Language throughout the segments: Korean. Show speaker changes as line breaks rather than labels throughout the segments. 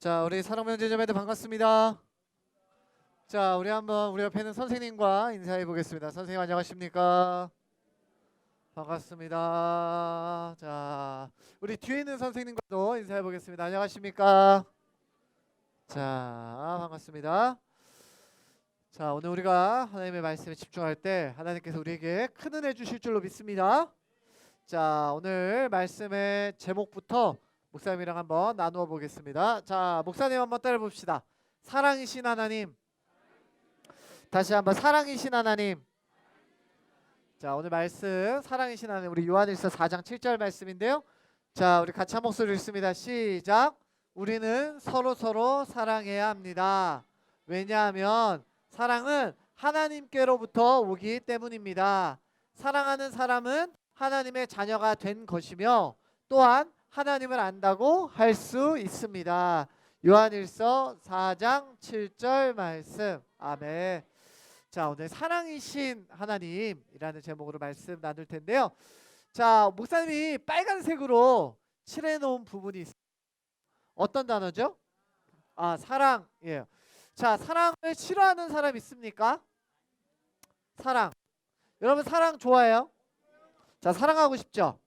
자, 우리 사랑명제자매들 반갑습니다. 자, 우리 옆에 있는 선생님과 인사해 보겠습니다. 선생님 안녕하십니까? 반갑습니다. 자, 우리 뒤에 있는 선생님과도 인사해 보겠습니다. 안녕하십니까? 자, 반갑습니다. 자, 오늘 우리가 하나님의 말씀에 집중할 때 하나님께서 우리에게 큰 은혜 주실 줄로 믿습니다. 자, 오늘 말씀의 제목부터 목사님이랑 한번 나누어 보겠습니다. 자, 목사님 한번 따라 봅시다. 사랑이신 하나님. 다시 한번 사랑이신 하나님. 자, 오늘 말씀 사랑이신 하나님, 우리 요한일서 4장 7절 말씀인데요. 자, 우리 같이 한 목소리 읽습니다. 시작. 우리는 서로 사랑해야 합니다. 왜냐하면 사랑은 하나님께로부터 오기 때문입니다. 사랑하는 사람은 하나님의 자녀가 된 것이며 또한 하나님을 안다고 할 수 있습니다. 요한일서 4장 7절 말씀. 아멘. 자, 오늘 사랑이신 하나님이라는 제목으로 말씀 나눌 텐데요. 자, 목사님이 빨간색으로 칠해 놓은 부분이 있어요. 어떤 단어죠? 아, 사랑이에요. 자, 사랑을 싫어하는 사람 있습니까? 사랑. 여러분 사랑 좋아해요? 자, 사랑하고 싶죠?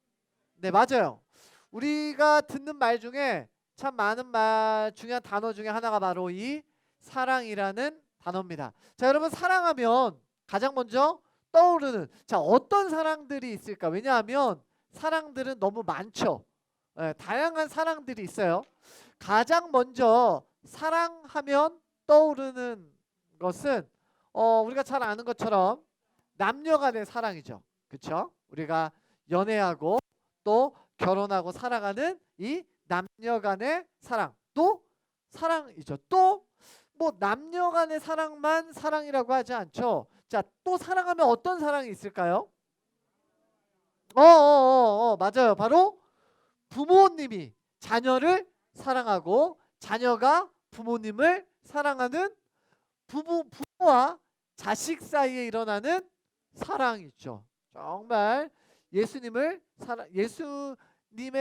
네, 맞아요. 우리가 듣는 말 중에 참 많은 말 중요한 단어 중에 하나가 바로 이 사랑이라는 단어입니다. 자, 여러분 사랑하면 가장 먼저 떠오르는 어떤 사랑들이 있을까? 왜냐하면 사랑들은 너무 많죠. 다양한 사랑들이 있어요. 가장 먼저 사랑하면 떠오르는 것은 우리가 잘 아는 것처럼 남녀 간의 사랑이죠. 그렇죠? 우리가 연애하고 또 결혼하고 살아가는 이 남녀 간의 사랑. 또 사랑이죠. 또 뭐 남녀 간의 사랑만 사랑이라고 하지 않죠. 자, 또 사랑하면 어떤 사랑이 있을까요? 맞아요. 바로 부모님이 자녀를 사랑하고 자녀가 부모님을 사랑하는 부모와 자식 사이에 일어나는 사랑이죠. 정말 예수님의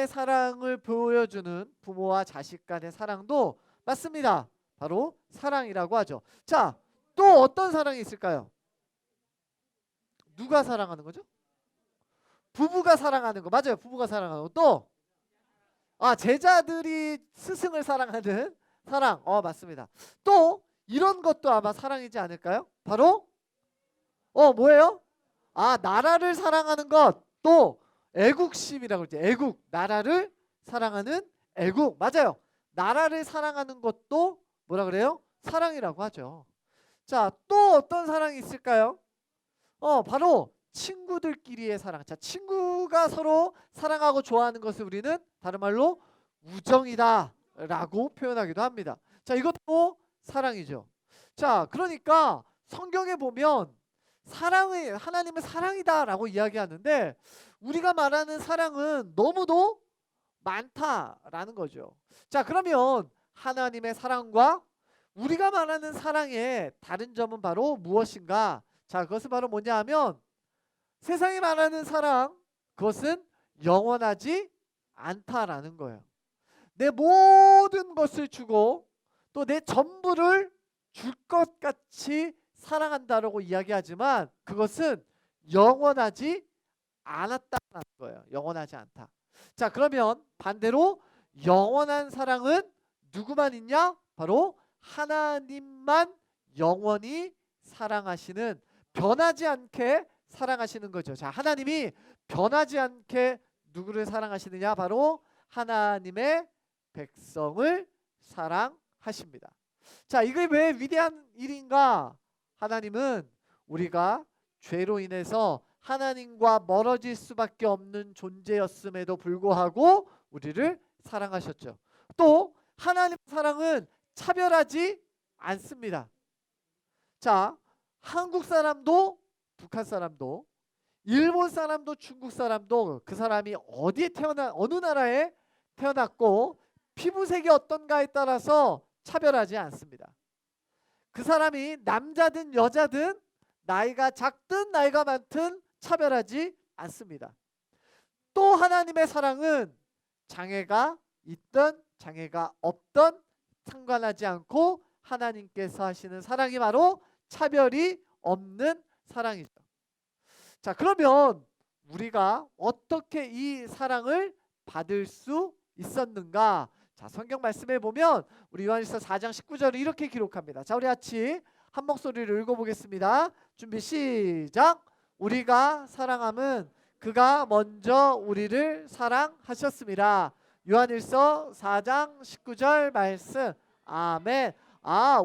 사랑을 보여주는 부모와 자식 간의 사랑도 맞습니다. 바로 사랑이라고 하죠. 자, 또 어떤 사랑이 있을까요? 누가 사랑하는 거죠? 부부가 사랑하는 거. 맞아요. 부부가 사랑하는 거. 또 제자들이 스승을 사랑하는 사랑. 맞습니다. 또 이런 것도 아마 사랑이지 않을까요? 바로 뭐예요? 나라를 사랑하는 것. 또 애국심이라고 그러죠. 애국. 나라를 사랑하는 애국. 맞아요. 나라를 사랑하는 것도 뭐라 그래요? 사랑이라고 하죠. 자, 또 어떤 사랑이 있을까요? 바로 친구들끼리의 사랑. 자, 친구가 서로 사랑하고 좋아하는 것을 우리는 다른 말로 우정이다 라고 표현하기도 합니다. 자, 이것도 사랑이죠. 자, 그러니까 성경에 보면 하나님은 사랑이다 라고 이야기하는데 우리가 말하는 사랑은 너무도 많다라는 거죠. 자, 그러면 하나님의 사랑과 우리가 말하는 사랑의 다른 점은 바로 무엇인가? 자, 그것은 바로 뭐냐 하면 세상이 말하는 사랑, 그것은 영원하지 않다라는 거예요. 내 모든 것을 주고 또 내 전부를 줄 것 같이 사랑한다라고 이야기하지만 그것은 영원하지 않았다는 거예요. 영원하지 않다. 자, 그러면 반대로 영원한 사랑은 누구만 있냐? 바로 하나님만 영원히 사랑하시는, 변하지 않게 사랑하시는 거죠. 자, 하나님이 변하지 않게 누구를 사랑하시느냐? 바로 하나님의 백성을 사랑하십니다. 자, 이게 왜 위대한 일인가? 하나님은 우리가 죄로 인해서 하나님과 멀어질 수밖에 없는 존재였음에도 불구하고 우리를 사랑하셨죠. 또 하나님의 사랑은 차별하지 않습니다. 자, 한국 사람도 북한 사람도 일본 사람도 중국 사람도 그 사람이 어느 나라에 태어났고 피부색이 어떤가에 따라서 차별하지 않습니다. 그 사람이 남자든 여자든 나이가 작든 나이가 많든 차별하지 않습니다. 또 하나님의 사랑은 장애가 있던 장애가 없던 상관하지 않고 하나님께서 하시는 사랑이 바로 차별이 없는 사랑이죠. 자, 그러면 우리가 어떻게 이 사랑을 받을 수 있었는가? 자, 성경 말씀에 보면 우리 요한일서 4장 19절을 이렇게 기록합니다. 자, 우리 같이 한 목소리를 읽어보겠습니다. 준비 시작. 우리가 사랑함은 그가 먼저 우리를 사랑하셨습니다. 요한일서 4장 19절 말씀. 아멘.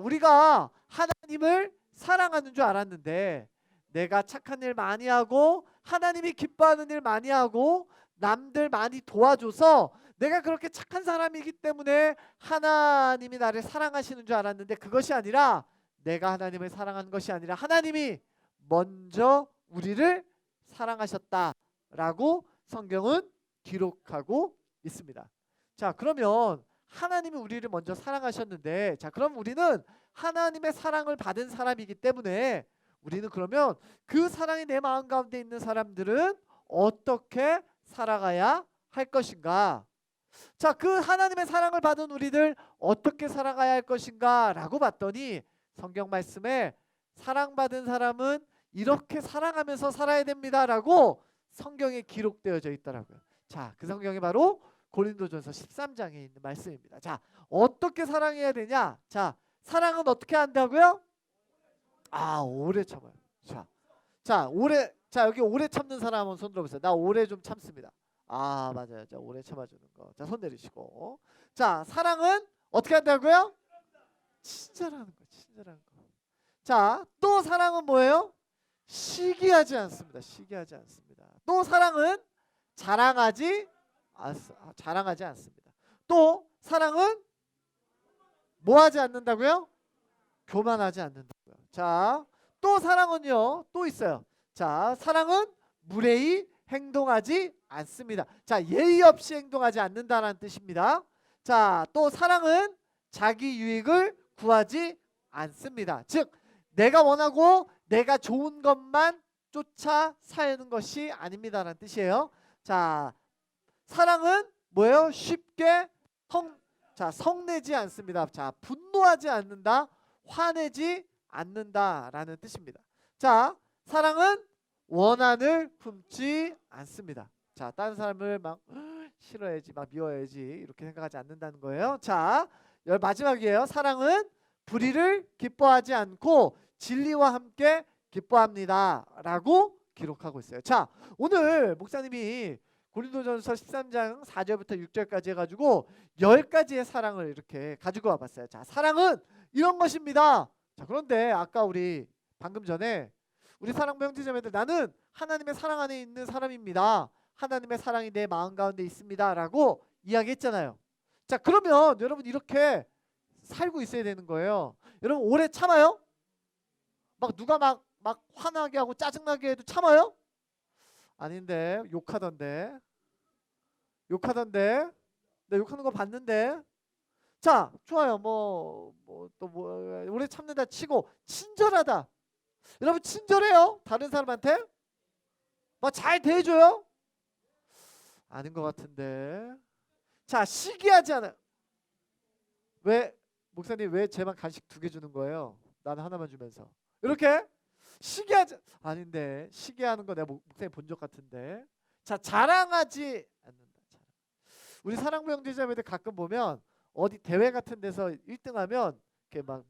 우리가 하나님을 사랑하는 줄 알았는데 내가 착한 일 많이 하고 하나님이 기뻐하는 일 많이 하고 남들 많이 도와줘서 내가 그렇게 착한 사람이기 때문에 하나님이 나를 사랑하시는 줄 알았는데 그것이 아니라 내가 하나님을 사랑하는 것이 아니라 하나님이 먼저 우리를 사랑하셨다라고 성경은 기록하고 있습니다. 자, 그러면 하나님이 우리를 먼저 사랑하셨는데 자, 그럼 우리는 하나님의 사랑을 받은 사람이기 때문에 우리는 그러면 그 사랑이 내 마음 가운데 있는 사람들은 어떻게 살아가야 할 것인가? 자, 그 하나님의 사랑을 받은 우리들 어떻게 살아가야 할 것인가 라고 봤더니 성경 말씀에 사랑받은 사람은 이렇게 사랑하면서 살아야 됩니다 라고 성경에 기록되어져 있더라고요. 자, 그 성경이 바로 고린도전서 13장에 있는 말씀입니다. 자, 어떻게 사랑해야 되냐? 자, 사랑은 어떻게 한다고요? 오래 참아요. 자, 여기 오래 참는 사람 한번 손 들어보세요. 나 오래 좀 참습니다. 맞아요. 자, 오래 참아주는 거. 자, 손 내리시고. 자, 사랑은 어떻게 한다고요? 친절하는 거, 친절한 거. 자, 또 사랑은 뭐예요? 시기하지 않습니다. 시기하지 않습니다. 또 사랑은 자랑하지 않습니다. 또 사랑은 뭐 하지 않는다고요? 교만하지 않는다고요. 자, 또 사랑은요. 또 있어요. 자, 사랑은 무례히 행동하지 않습니다. 자, 예의 없이 행동하지 않는다는 뜻입니다. 자, 또 사랑은 자기 유익을 구하지 않습니다. 즉, 내가 원하고 내가 좋은 것만 쫓아 사는 것이 아닙니다라는 뜻이에요. 자, 사랑은 뭐예요? 쉽게 성내지 않습니다. 자, 분노하지 않는다. 화내지 않는다라는 뜻입니다. 자, 사랑은 원한을 품지 않습니다. 자, 다른 사람을 막 싫어야지, 막 미워야지 이렇게 생각하지 않는다는 거예요. 자, 마지막이에요. 사랑은 불의를 기뻐하지 않고 진리와 함께 기뻐합니다 라고 기록하고 있어요. 자, 오늘 목사님이 고린도전서 13장 4절부터 6절까지 해가지고 10가지의 사랑을 이렇게 가지고 와봤어요. 자, 사랑은 이런 것입니다. 자, 그런데 아까 우리 방금 전에 우리 사랑부 형제자매들 나는 하나님의 사랑 안에 있는 사람입니다. 하나님의 사랑이 내 마음 가운데 있습니다 라고 이야기했잖아요. 자, 그러면 여러분 이렇게 살고 있어야 되는 거예요. 여러분 오래 참아요? 막 누가 막 화나게 하고 짜증나게 해도 참아요? 아닌데 욕하던데 나 욕하는 거 봤는데. 자, 좋아요. 오래 참는다 치고 친절하다. 여러분 친절해요? 다른 사람한테? 막 잘 대해줘요? 아닌 것 같은데. 자, 시기하지 않아요. 왜 목사님 왜 제만 간식 2개 주는 거예요? 나는 하나만 주면서. 이렇게 아닌데 시기하는 거 내가 목사님 본 적 같은데. 자, 자랑하지 않는다. 우리 사랑부 형제자매들 가끔 보면 어디 대회 같은 데서 1등하면 이렇게 막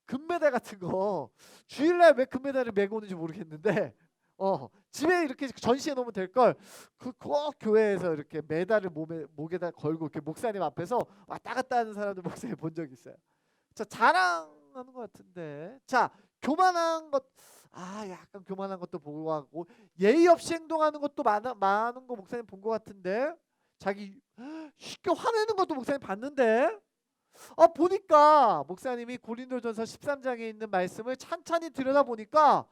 금메달 같은 거 주일날 왜 금메달을 메고 오는지 모르겠는데 집에 이렇게 전시해 놓으면 될 걸 꼭 교회에서 이렇게 메달을 목에다 걸고 이렇게 목사님 앞에서 왔다 갔다 하는 사람들 목사님 본 적 있어요. 자, 자랑하는 것 같은데. 자, 교만한 것 약간 교만한 것도 보고 하고 예의 없이 행동하는 것도 많은 거 목사님 본 것 같은데. 자기 쉽게 화내는 것도 목사님 봤는데. 보니까 목사님이 고린도전서 13장에 있는 말씀을 찬찬히 들여다보니까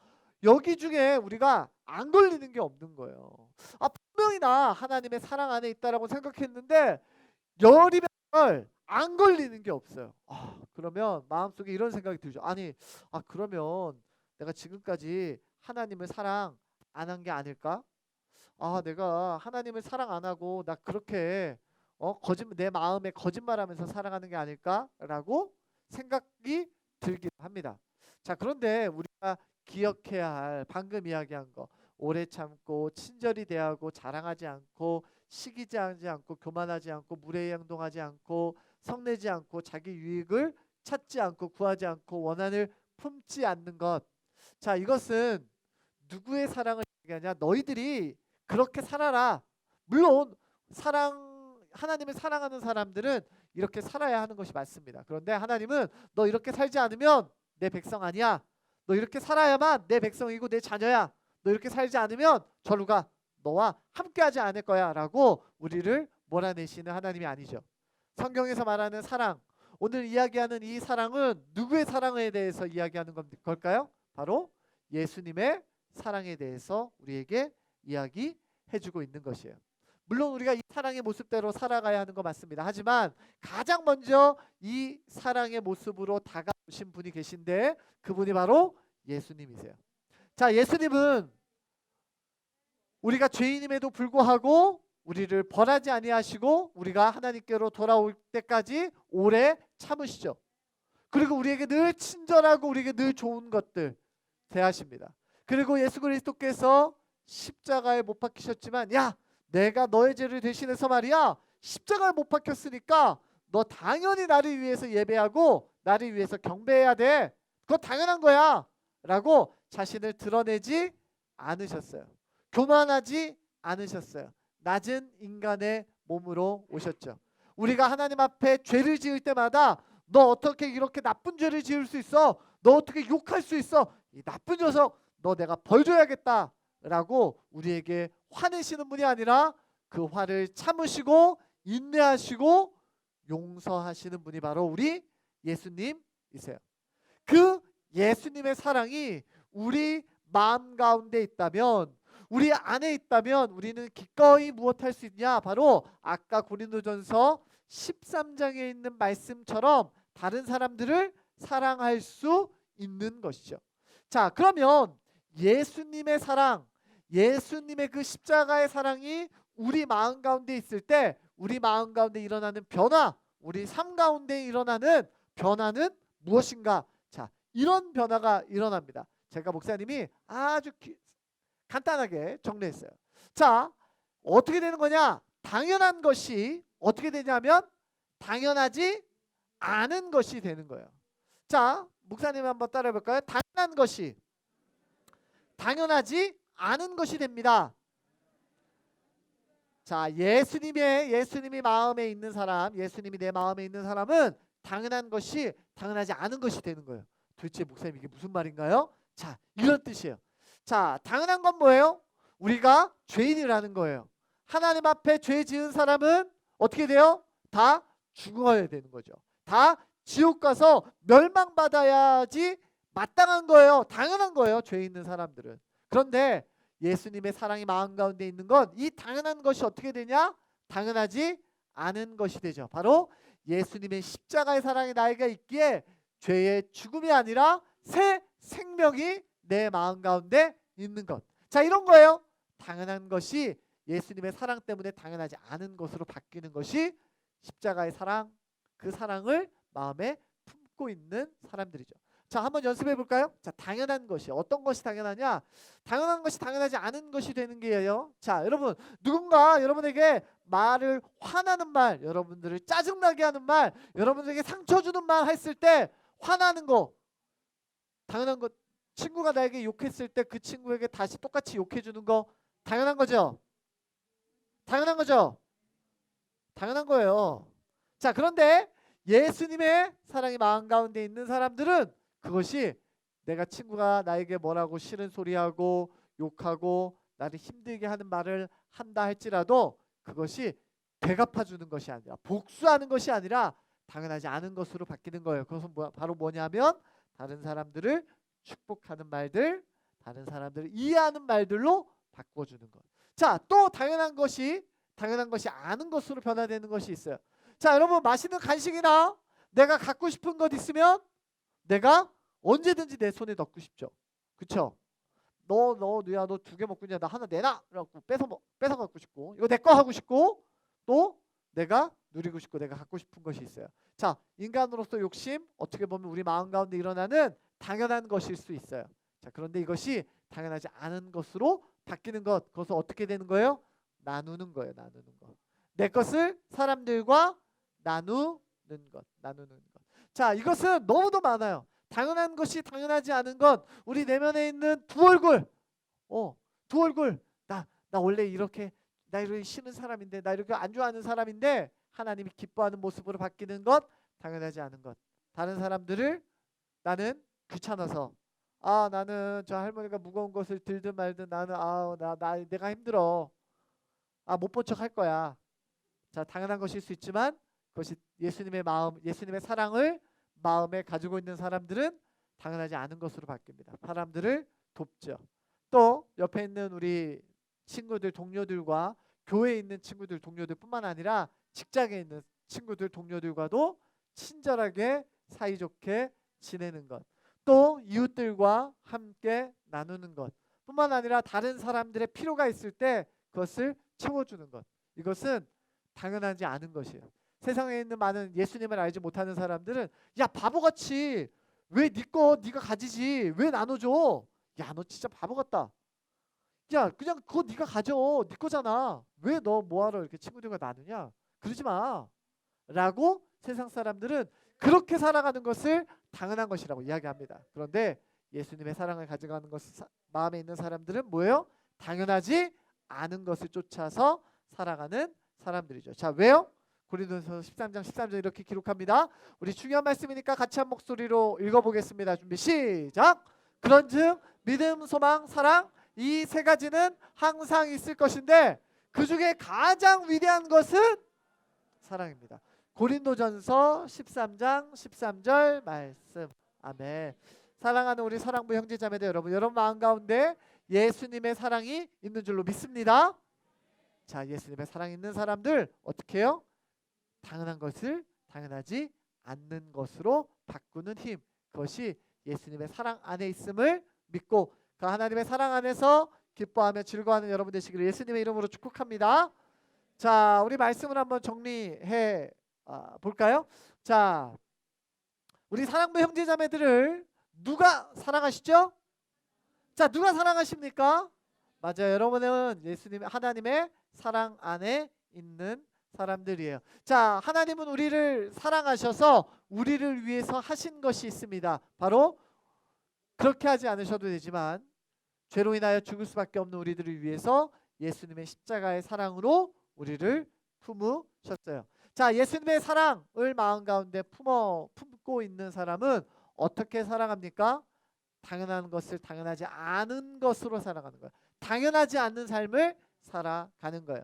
여기 중에 우리가 안 걸리는 게 없는 거예요. 분명히 나 하나님의 사랑 안에 있다라고 생각했는데 열이별 안 걸리는 게 없어요. 그러면 마음속에 이런 생각이 들죠. 그러면 내가 지금까지 하나님을 사랑 안 한 게 아닐까? 내가 하나님을 사랑 안 하고 나 그렇게 내 마음에 거짓말하면서 살아가는 게 아닐까라고 생각이 들기도 합니다. 자, 그런데 우리가 기억해야 할 방금 이야기한 거, 오래 참고 친절히 대하고 자랑하지 않고 시기지 않고 교만하지 않고 무례행동하지 않고 성내지 않고 자기 유익을 찾지 않고 구하지 않고 원한을 품지 않는 것. 자, 이것은 누구의 사랑을 얘기하냐? 너희들이 그렇게 살아라. 물론 하나님을 사랑하는 사람들은 이렇게 살아야 하는 것이 맞습니다. 그런데 하나님은 너 이렇게 살지 않으면 내 백성 아니야. 너 이렇게 살아야만 내 백성이고 내 자녀야. 너 이렇게 살지 않으면 저로 가. 너와 함께하지 않을 거야 라고 우리를 몰아내시는 하나님이 아니죠. 성경에서 말하는 사랑, 오늘 이야기하는 이 사랑은 누구의 사랑에 대해서 이야기하는 걸까요? 바로 예수님의 사랑에 대해서 우리에게 이야기해주고 있는 것이에요. 물론 우리가 이 사랑의 모습대로 살아가야 하는 거 맞습니다. 하지만 가장 먼저 이 사랑의 모습으로 다가오신 분이 계신데 그분이 바로 예수님이세요. 자, 예수님은 우리가 죄인임에도 불구하고 우리를 벌하지 아니하시고 우리가 하나님께로 돌아올 때까지 오래 참으시죠. 그리고 우리에게 늘 친절하고 우리에게 늘 좋은 것들 대하십니다. 그리고 예수 그리스도께서 십자가에 못 박히셨지만 야, 내가 너의 죄를 대신해서 말이야 십자가에 못 박혔으니까 너 당연히 나를 위해서 예배하고 나를 위해서 경배해야 돼. 그거 당연한 거야 라고 자신을 드러내지 않으셨어요. 교만하지 않으셨어요. 낮은 인간의 몸으로 오셨죠. 우리가 하나님 앞에 죄를 지을 때마다 너 어떻게 이렇게 나쁜 죄를 지을 수 있어? 너 어떻게 욕할 수 있어? 이 나쁜 녀석 너 내가 벌 줘야겠다 라고 우리에게 화내시는 분이 아니라 그 화를 참으시고 인내하시고 용서하시는 분이 바로 우리 예수님이세요. 그 예수님의 사랑이 우리 마음 가운데 있다면, 우리 안에 있다면 우리는 기꺼이 무엇할 수 있냐? 바로 아까 고린도전서 13장에 있는 말씀처럼 다른 사람들을 사랑할 수 있는 것이죠. 자, 그러면 예수님의 사랑, 예수님의 그 십자가의 사랑이 우리 마음 가운데 있을 때 우리 마음 가운데 일어나는 변화, 우리 삶 가운데 일어나는 변화는 무엇인가? 자, 이런 변화가 일어납니다. 제가 목사님이 아주 간단하게 정리했어요. 자, 어떻게 되는 거냐? 당연한 것이 어떻게 되냐면 당연하지 않은 것이 되는 거예요. 자, 목사님 한번 따라해 볼까요? 당연한 것이 당연하지 않은 것이 됩니다. 자, 예수님이 마음에 있는 사람, 예수님이 내 마음에 있는 사람은 당연한 것이 당연하지 않은 것이 되는 거예요. 도대체 목사님 이게 무슨 말인가요? 자, 이런 뜻이에요. 자, 당연한 건 뭐예요? 우리가 죄인이라는 거예요. 하나님 앞에 죄 지은 사람은 어떻게 돼요? 다 죽어야 되는 거죠. 다 지옥 가서 멸망받아야지 마땅한 거예요. 당연한 거예요. 죄 있는 사람들은. 그런데 예수님의 사랑이 마음 가운데 있는 건 이 당연한 것이 어떻게 되냐? 당연하지 않은 것이 되죠. 바로 예수님의 십자가의 사랑이 나에게 있기에 죄의 죽음이 아니라 새 생명이 내 마음 가운데 있는 것. 자, 이런 거예요. 당연한 것이 예수님의 사랑 때문에 당연하지 않은 것으로 바뀌는 것이 십자가의 사랑, 그 사랑을 마음에 품고 있는 사람들이죠. 자, 한번 연습해 볼까요? 자, 당연한 것이 어떤 것이 당연하냐? 당연한 것이 당연하지 않은 것이 되는 게예요. 자, 여러분, 누군가 여러분에게 말을 화나는 말, 여러분들을 짜증나게 하는 말, 여러분들에게 상처 주는 말 했을 때 화나는 거 당연한 것. 친구가 나에게 욕했을 때 그 친구에게 다시 똑같이 욕해 주는 거 당연한 거죠. 당연한 거죠. 당연한 거예요. 자, 그런데 예수님의 사랑이 마음 가운데 있는 사람들은 그것이 내가 친구가 나에게 뭐라고 싫은 소리하고 욕하고 나를 힘들게 하는 말을 한다 할지라도 그것이 되갚아주는 것이 아니라 복수하는 것이 아니라 당연하지 않은 것으로 바뀌는 거예요. 그것은 바로 뭐냐면 다른 사람들을 축복하는 말들, 다른 사람들을 이해하는 말들로 바꿔주는 것. 자, 또 당연한 것이 아는 것으로 변화되는 것이 있어요. 자, 여러분, 맛있는 간식이나 내가 갖고 싶은 것 있으면 내가 언제든지 내 손에 넣고 싶죠. 그쵸? 누야 너 2개 먹고 있냐? 나 하나 내놔! 라고 뺏어 갖고 싶고, 이거 내 거 하고 싶고, 또 내가 누리고 싶고 내가 갖고 싶은 것이 있어요. 자, 인간으로서 욕심 어떻게 보면 우리 마음 가운데 일어나는 당연한 것일 수 있어요. 자, 그런데 이것이 당연하지 않은 것으로 바뀌는 것, 그것을 어떻게 되는 거예요? 나누는 거예요. 나누는 것. 내 것을 사람들과 나누는 것. 나누는 것. 자, 이것은 너무도 많아요. 당연한 것이 당연하지 않은 것. 우리 내면에 있는 두 얼굴. 두 얼굴. 나 원래 이렇게 나 이렇게 싫은 사람인데, 나 이렇게 안 좋아하는 사람인데 하나님이 기뻐하는 모습으로 바뀌는 것, 당연하지 않은 것. 다른 사람들을 나는 귀찮아서, 나는 저 할머니가 무거운 것을 들든 말든 나는 내가 힘들어. 못 본 척 할 거야. 자, 당연한 것일 수 있지만 그것이 예수님의 마음, 예수님의 사랑을 마음에 가지고 있는 사람들은 당연하지 않은 것으로 바뀝니다. 사람들을 돕죠. 또 옆에 있는 우리 친구들, 동료들과 교회에 있는 친구들, 동료들뿐만 아니라 직장에 있는 친구들, 동료들과도 친절하게 사이좋게 지내는 것. 또 이웃들과 함께 나누는 것 뿐만 아니라 다른 사람들의 필요가 있을 때 그것을 채워주는 것. 이것은 당연하지 않은 것이에요. 세상에 있는 많은 예수님을 알지 못하는 사람들은 야, 바보같이 왜 네 거 네가 가지지 왜 나눠줘? 야, 너 진짜 바보 같다. 야, 그냥 그거 네가 가져. 네 거잖아. 왜 너 뭐하러 이렇게 친구들과 나누냐? 그러지 마. 라고 세상 사람들은 그렇게 살아가는 것을 당연한 것이라고 이야기합니다. 그런데 예수님의 사랑을 가져가는 것, 마음에 있는 사람들은 뭐예요? 당연하지 않은 것을 쫓아서 살아가는 사람들이죠. 자, 왜요? 고린도전서 13장 13절 이렇게 기록합니다. 우리 중요한 말씀이니까 같이 한 목소리로 읽어보겠습니다. 준비 시작. 그런즉 믿음, 소망, 사랑 이 세 가지는 항상 있을 것인데 그 중에 가장 위대한 것은 사랑입니다. 고린도전서 13장 13절 말씀. 아멘. 사랑하는 우리 사랑부 형제자매들 여러분 마음 가운데 예수님의 사랑이 있는 줄로 믿습니다. 자, 예수님의 사랑이 있는 사람들 어떻게 해요? 당연한 것을 당연하지 않는 것으로 바꾸는 힘. 그것이 예수님의 사랑 안에 있음을 믿고 그 하나님의 사랑 안에서 기뻐하며 즐거워하는 여러분 되시기를 예수님의 이름으로 축복합니다. 자, 우리 말씀을 한번 정리해 볼까요? 자, 우리 사랑부 형제자매들을 누가 사랑하시죠? 자, 누가 사랑하십니까? 맞아요. 여러분은 예수님 하나님의 사랑 안에 있는 사람들이에요. 자, 하나님은 우리를 사랑하셔서 우리를 위해서 하신 것이 있습니다. 바로 그렇게 하지 않으셔도 되지만 죄로 인하여 죽을 수밖에 없는 우리들을 위해서 예수님의 십자가의 사랑으로 우리를 품으셨어요. 자, 예수님의 사랑을 마음 가운데 품고 있는 사람은 어떻게 살아갑니까? 당연한 것을 당연하지 않은 것으로 살아가는 거예요. 당연하지 않는 삶을 살아가는 거예요.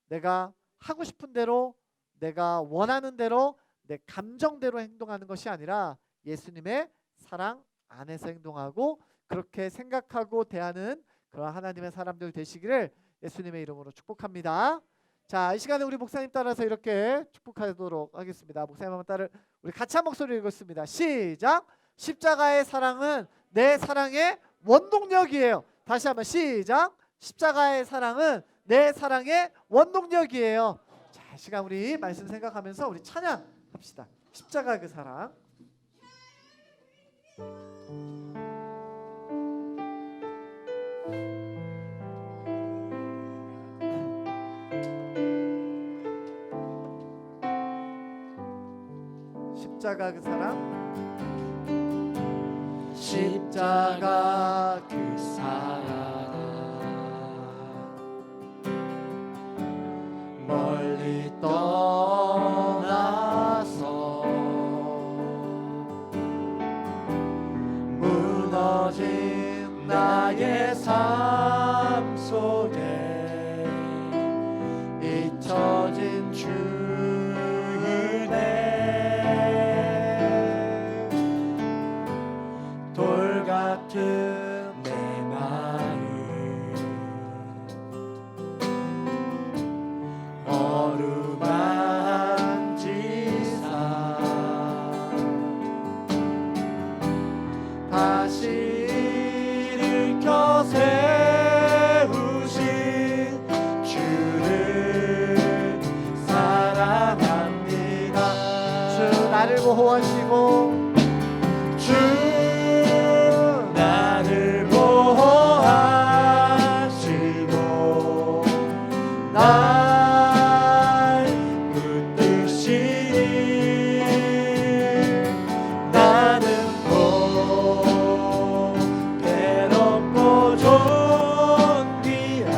내가 하고 싶은 대로, 내가 원하는 대로, 내 감정대로 행동하는 것이 아니라 예수님의 사랑 안에서 행동하고 그렇게 생각하고 대하는 그런 하나님의 사람들 되시기를 예수님의 이름으로 축복합니다. 자, 이 시간에 우리 목사님 따라서 이렇게 축복하도록 하겠습니다. 목사님 한번 따라 우리 같이 한 목소리로 읽었습니다. 시작. 십자가의 사랑은 내 사랑의 원동력이에요. 다시 한번 시작. 십자가의 사랑은 내 사랑의 원동력이에요. 자, 이 시간 우리 말씀 생각하면서 우리 찬양합시다. 십자가 그 사랑. 십자가 그 사랑.
십자가 그 사랑 멀리 떠나서 무너진 나의 삶 속에 잊혀진 주 은혜 같은 내 마음 어루만지사 다시 일으켜 세우신 주를 사랑
보호하시고
주 나를 보호하시고 날 붙드시니 나는 곧 괴롭고 존귀한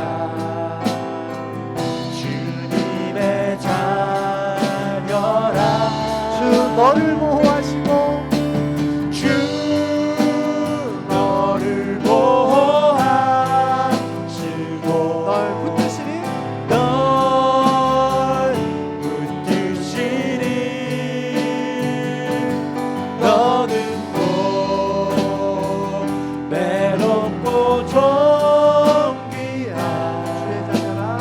주님의 자녀라.
주 너를 보호하시고
주 너를 보호하시고
널 붙드시니
널 붙드시니 너는 곧 외롭고 존귀한
주의 자녀라.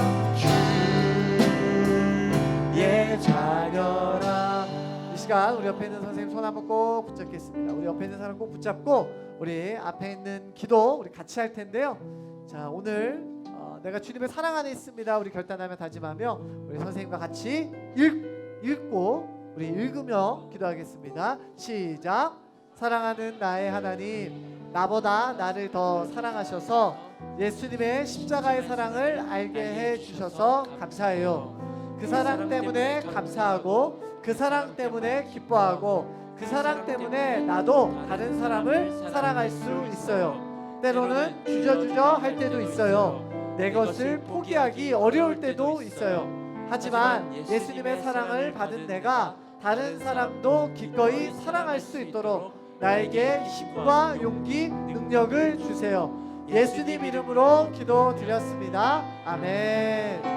주의 자녀라.
이 시간 우리 옆에 있는 선생님 손 한번 꼭 붙잡겠습니다. 우리 옆에 있는 사람 꼭 붙잡고 우리 앞에 있는 기도 우리 같이 할 텐데요. 자, 오늘 내가 주님의 사랑 안에 있습니다. 우리 결단하며 다짐하며 우리 선생님과 같이 읽고 우리 읽으며 기도하겠습니다. 시작. 사랑하는 나의 하나님, 나보다 나를 더 사랑하셔서 예수님의 십자가의 사랑을 알게 해 주셔서 감사해요. 그 사랑 때문에 감사하고 그 사랑 때문에 기뻐하고 그 사랑 때문에 나도 다른 사람을 사랑할 수 있어요. 때로는 주저주저 할 때도 있어요. 내 것을 포기하기 어려울 때도 있어요. 하지만 예수님의 사랑을 받은 내가 다른 사람도 기꺼이 사랑할 수 있도록 나에게 힘과 용기, 능력을 주세요. 예수님 이름으로 기도드렸습니다. 아멘.